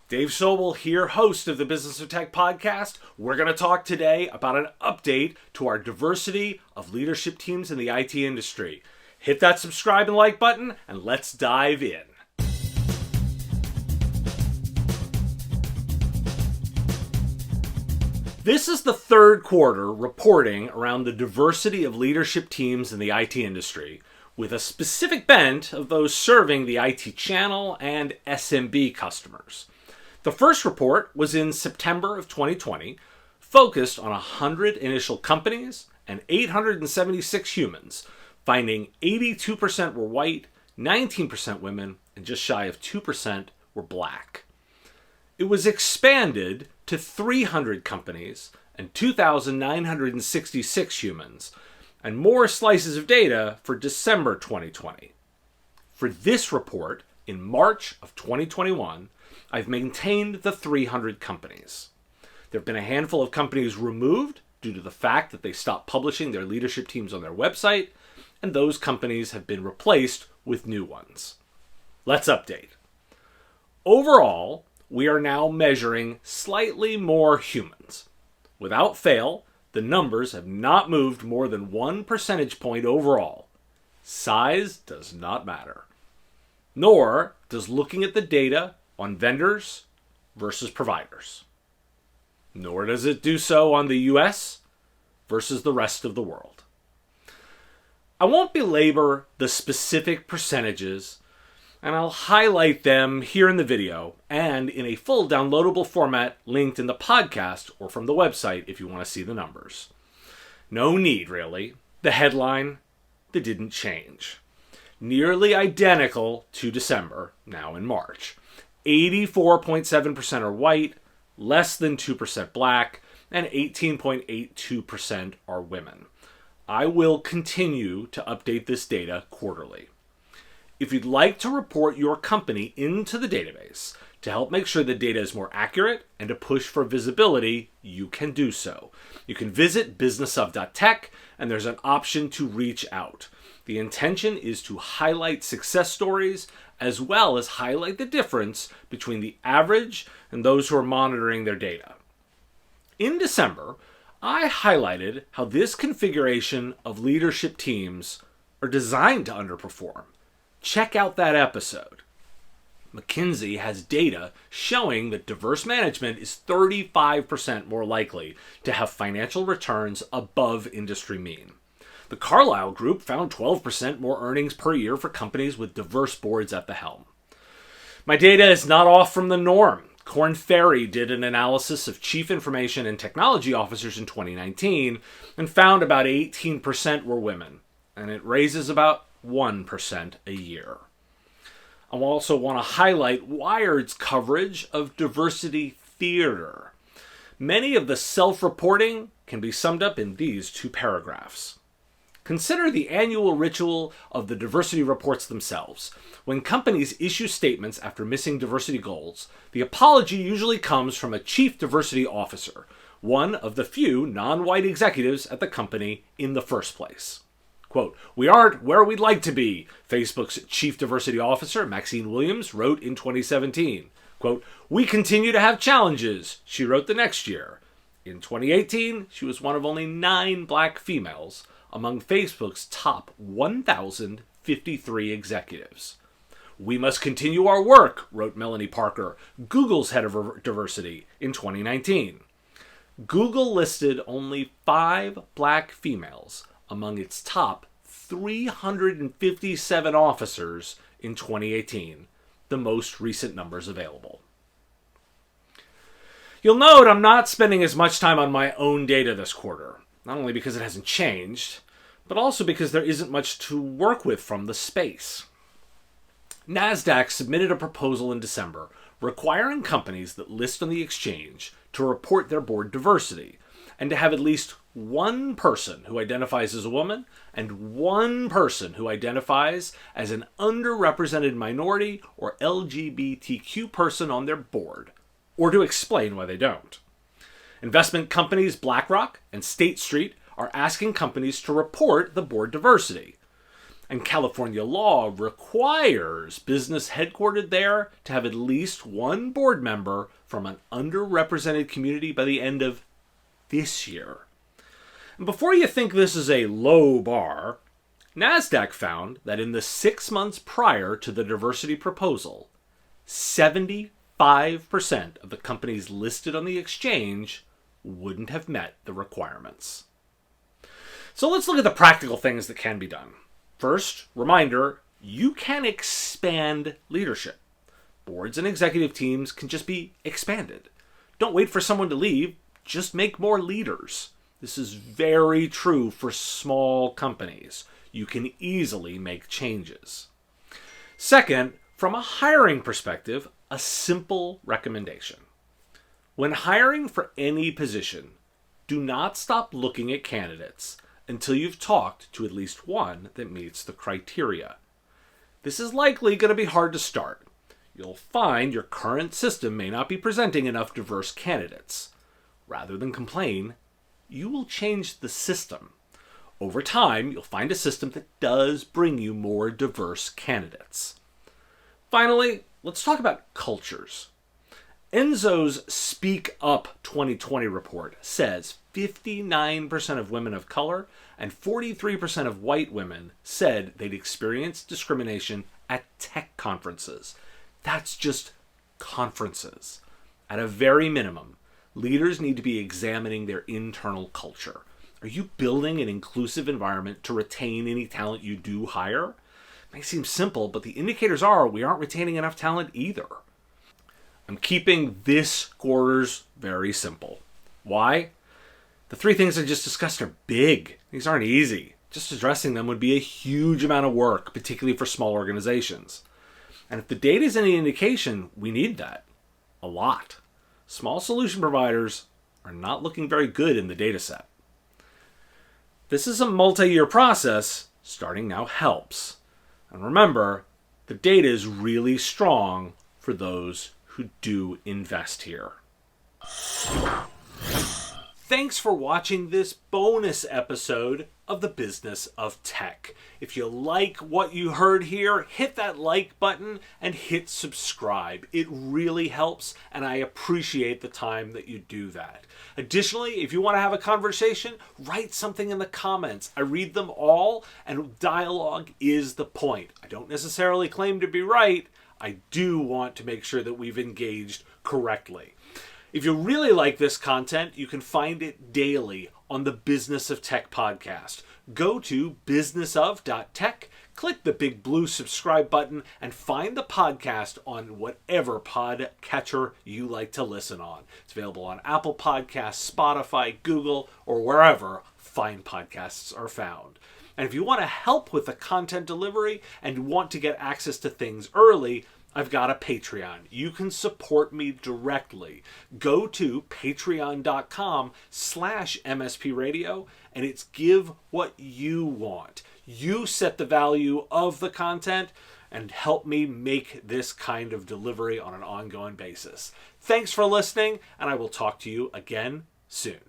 Dave Sobel here, host of the Business of Tech podcast. We're going to talk today about an update to our diversity of leadership teams in the IT industry. Hit that subscribe and like button, and let's dive in. This is the third quarter reporting around the diversity of leadership teams in the IT industry, with a specific bent of those serving the IT Channel and SMB customers. The first report was in September of 2020, focused on 100 initial companies and 876 humans, finding 82% were white, 19% women, and just shy of 2% were black. It was expanded to 300 companies and 2,966 humans, and more slices of data for December 2020. For this report, in March of 2021, I've maintained the 300 companies. There have been a handful of companies removed due to the fact that they stopped publishing their leadership teams on their website, and those companies have been replaced with new ones. Let's update. Overall, we are now measuring slightly more humans. Without fail, the numbers have not moved more than 1 percentage point overall. Size does not matter. Nor does looking at the data on vendors versus providers. Nor does it do so on the US versus the rest of the world. I won't belabor the specific percentages, and I'll highlight them here in the video and in a full downloadable format linked in the podcast or from the website if you want to see the numbers. No need, really. The headline, they didn't change. Nearly identical to December, now in March. 84.7% are white, less than 2% black, and 18.82% are women. I will continue to update this data quarterly. If you'd like to report your company into the database to help make sure the data is more accurate and to push for visibility, you can do so. You can visit businessof.tech and there's an option to reach out. The intention is to highlight success stories as well as highlight the difference between the average and those who are monitoring their data. In December, I highlighted how this configuration of leadership teams are designed to underperform. Check out that episode. McKinsey has data showing that diverse management is 35% more likely to have financial returns above industry mean. The Carlyle Group found 12% more earnings per year for companies with diverse boards at the helm. My data is not off from the norm. Korn Ferry did an analysis of chief information and technology officers in 2019 and found about 18% were women, and it raises about 1% a year. I also want to highlight Wired's coverage of diversity theater. Many of the self-reporting can be summed up in these two paragraphs. Consider the annual ritual of the diversity reports themselves. When companies issue statements after missing diversity goals, the apology usually comes from a chief diversity officer, one of the few non-white executives at the company in the first place. Quote, "We aren't where we'd like to be," Facebook's chief diversity officer, Maxine Williams, wrote in 2017. Quote, "We continue to have challenges," she wrote the next year. In 2018, she was one of only 9 black females among Facebook's top 1,053 executives. "We must continue our work," wrote Melanie Parker, Google's head of diversity, in 2019. Google listed only 5 black females among its top 357 officers in 2018, the most recent numbers available. You'll note I'm not spending as much time on my own data this quarter, not only because it hasn't changed, but also because there isn't much to work with from the space. NASDAQ submitted a proposal in December requiring companies that list on the exchange to report their board diversity and to have at least one person who identifies as a woman and one person who identifies as an underrepresented minority or LGBTQ person on their board, or to explain why they don't. Investment companies BlackRock and State Street are asking companies to report the board diversity. And California law requires business headquartered there to have at least one board member from an underrepresented community by the end of this year. And before you think this is a low bar, NASDAQ found that in the 6 months prior to the diversity proposal, 75% of the companies listed on the exchange wouldn't have met the requirements. So let's look at the practical things that can be done. First, reminder, you can expand leadership. Boards and executive teams can just be expanded. Don't wait for someone to leave, just make more leaders. This is very true for small companies. You can easily make changes. Second, from a hiring perspective, a simple recommendation. When hiring for any position, do not stop looking at candidates until you've talked to at least one that meets the criteria. This is likely going to be hard to start. You'll find your current system may not be presenting enough diverse candidates. Rather than complain, you will change the system. Over time, you'll find a system that does bring you more diverse candidates. Finally, let's talk about cultures. Enzo's Speak Up 2020 report says 59% of women of color and 43% of white women said they'd experienced discrimination at tech conferences. That's just conferences. At a very minimum, leaders need to be examining their internal culture. Are you building an inclusive environment to retain any talent you do hire? It may seem simple, but the indicators are we aren't retaining enough talent either. I'm keeping this quarter's very simple. Why? The 3 things I just discussed are big. These aren't easy. Just addressing them would be a huge amount of work, particularly for small organizations. And if the data is any indication, we need that. A lot. Small solution providers are not looking very good in the data set. This is a multi-year process. Starting now helps. And remember, the data is really strong for those who do invest here. Thanks for watching this bonus episode of The Business of Tech. If you like what you heard here, hit that like button and hit subscribe. It really helps, and I appreciate the time that you do that. Additionally, if you want to have a conversation, write something in the comments. I read them all, and dialogue is the point. I don't necessarily claim to be right. I do want to make sure that we've engaged correctly. If you really like this content, you can find it daily on the Business of Tech podcast. Go to businessof.tech, click the big blue subscribe button, and find the podcast on whatever podcatcher you like to listen on. It's available on Apple Podcasts, Spotify, Google, or wherever fine podcasts are found. And if you want to help with the content delivery and want to get access to things early, I've got a Patreon. You can support me directly. Go to patreon.com/MSPradio, and it's give what you want. You set the value of the content and help me make this kind of delivery on an ongoing basis. Thanks for listening, and I will talk to you again soon.